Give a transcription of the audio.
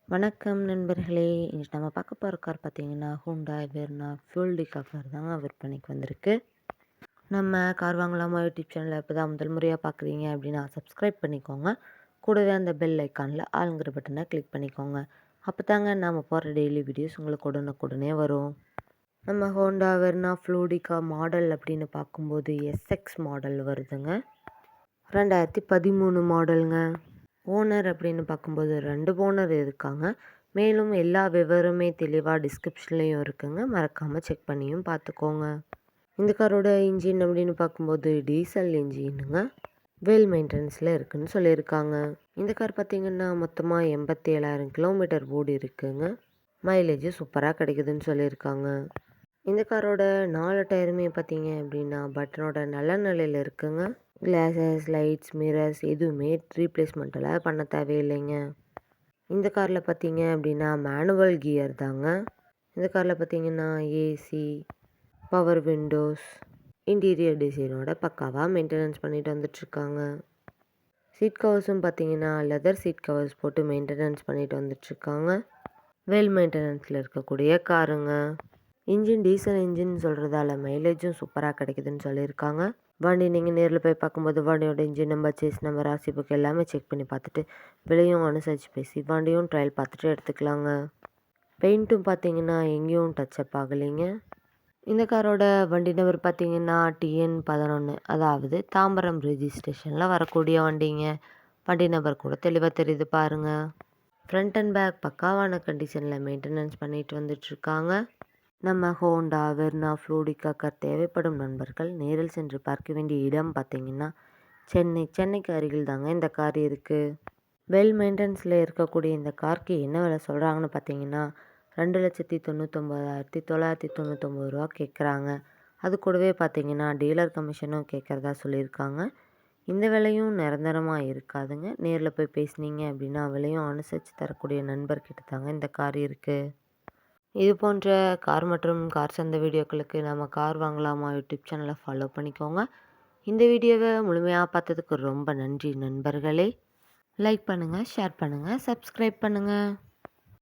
வணக்கம் நண்பர்களே! இன்னைக்கு நம்ம பார்க்க போற கார் பார்த்தீங்கன்னா, Hyundai Verna fuel tikka car தாங்க விற்பனைக்கு வந்திருக்கு. நம்ம கார் வாங்கலாமா யூடியூப் சேனல இப்போ தான் முதல் முறையா பார்க்குறீங்க அப்படின்னா, சப்ஸ்கிரைப் பண்ணிக்கோங்க. கூடவே அந்த பெல் ஐக்கான்ல ஆல்ங்கிற பட்டனை கிளிக் பண்ணிக்கோங்க. அப்பதாங்க நாம போடுற டெய்லி வீடியோஸ் உங்களுக்கு உடனுக்குடனே வரும். நம்ம ஹோண்டா வெர்னா ஃப்ளூடிகா மாடல் அப்படின்னு பார்க்கும்போது எஸ்எக்ஸ் மாடல் வருதுங்க. 2013 மாடலுங்க. ஓனர் அப்படின்னு பார்க்கும்போது 2 ஓனர் இருக்காங்க. மேலும் எல்லா விவரமே தெளிவா டிஸ்கிரிப்ஷன்லேயும் இருக்குங்க. மறக்காம செக் பண்ணியும் பார்த்துக்கோங்க. இந்த காரோட இன்ஜின் அப்படின்னு பார்க்கும்போது டீசல் இன்ஜினுங்க. வெல் மெயின்டெனன்ஸில் இருக்குன்னு சொல்லியிருக்காங்க. இந்த கார் பார்த்தீங்கன்னா மொத்தமாக 87,000 கிலோமீட்டர் ஓடி இருக்குங்க. மைலேஜ் சூப்பராக கிடைக்குதுன்னு சொல்லியிருக்காங்க. இந்த காரோட 4 டயருமே பார்த்தீங்க அப்படின்னா பட்டனோட நல்ல நிலையில் இருக்குங்க. கிளாஸஸ், லைட்ஸ், மிரர்ஸ் எதுவுமே ரீப்ளேஸ்மெண்ட்டெல்லாம் பண்ண தேவையில்லைங்க. இந்த காரில் பார்த்தீங்க அப்படின்னா மேனுவல் கியர் தாங்க. இந்த காரில் பார்த்தீங்கன்னா ஏசி, பவர் விண்டோஸ், இன்டீரியர் டிசைனோட பக்காவாக மெயின்டெனன்ஸ் பண்ணிட்டு வந்துட்டுருக்காங்க. சீட் கவர்ஸும் பார்த்தீங்கன்னா லெதர் சீட் கவர்ஸ் போட்டு மெயின்டெனன்ஸ் பண்ணிட்டு வந்துட்டுருக்காங்க. வெல் மெயின்டெனன்ஸில் இருக்கக்கூடிய காருங்க. இன்ஜின் டீசல் இன்ஜின் சொல்கிறதால மைலேஜும் சூப்பராக கிடைக்குதுன்னு சொல்லியிருக்காங்க. வண்டி நீங்கள் நேரில் போய் பார்க்கும்போது வண்டியோட engine number, chassis number, RC book எல்லாமே செக் பண்ணி பார்த்துட்டு விலையும் அனுசரித்து பேசி வண்டியும் ட்ரையல் பார்த்துட்டு எடுத்துக்கலாங்க. பெயிண்ட்டும் பார்த்தீங்கன்னா எங்கேயும் டச்சப் ஆகலைங்க. இந்த காரோட வண்டி நம்பர் பார்த்தீங்கன்னா TN11, அதாவது தாம்பரம் ரெஜிஸ்ட்ரேஷனில் வரக்கூடிய வண்டிங்க. வண்டி நம்பர் கூட தெளிவாக தெரியுது பாருங்கள். ஃப்ரண்ட் அண்ட் பேக் பக்காவான கண்டிஷனில் மெயின்டெனன்ஸ் பண்ணிட்டு வந்துட்டுருக்காங்க. நம்ம ஹோண்டா வெர்னா ஃப்ளூடிகா கார் தேவைப்படும் நண்பர்கள் நேரில் சென்று பார்க்க வேண்டிய இடம் பார்த்தீங்கன்னா சென்னைக்கு அருகில் தாங்க இந்த கார் இருக்குது. வெல் மெயின்டெனன்ஸில் இருக்கக்கூடிய இந்த காருக்கு என்ன விலை சொல்கிறாங்கன்னு பார்த்தீங்கன்னா 2,99,999 ரூபா கேட்குறாங்க. அது கூடவே பார்த்தீங்கன்னா டீலர் கமிஷனும் கேட்குறதா சொல்லியிருக்காங்க. இந்த விலையும் நிரந்தரமாக இருக்காதுங்க. நேரில் போய் பேசுனீங்க அப்படின்னா விலையும் அனுசரித்து தரக்கூடிய நண்பர்கிட்ட தாங்க இந்த கார் இருக்குது. இது போன்ற கார் மற்றும் கார் சார்ந்த வீடியோக்களுக்கு நம்ம கார் வாங்கலாமா யூடியூப் சேனலை ஃபாலோ பண்ணிக்கோங்க. இந்த வீடியோவை முழுமையாக பார்த்ததுக்கு ரொம்ப நன்றி நண்பர்களே. லைக் பண்ணுங்கள், ஷேர் பண்ணுங்கள், சப்ஸ்கிரைப் பண்ணுங்கள்.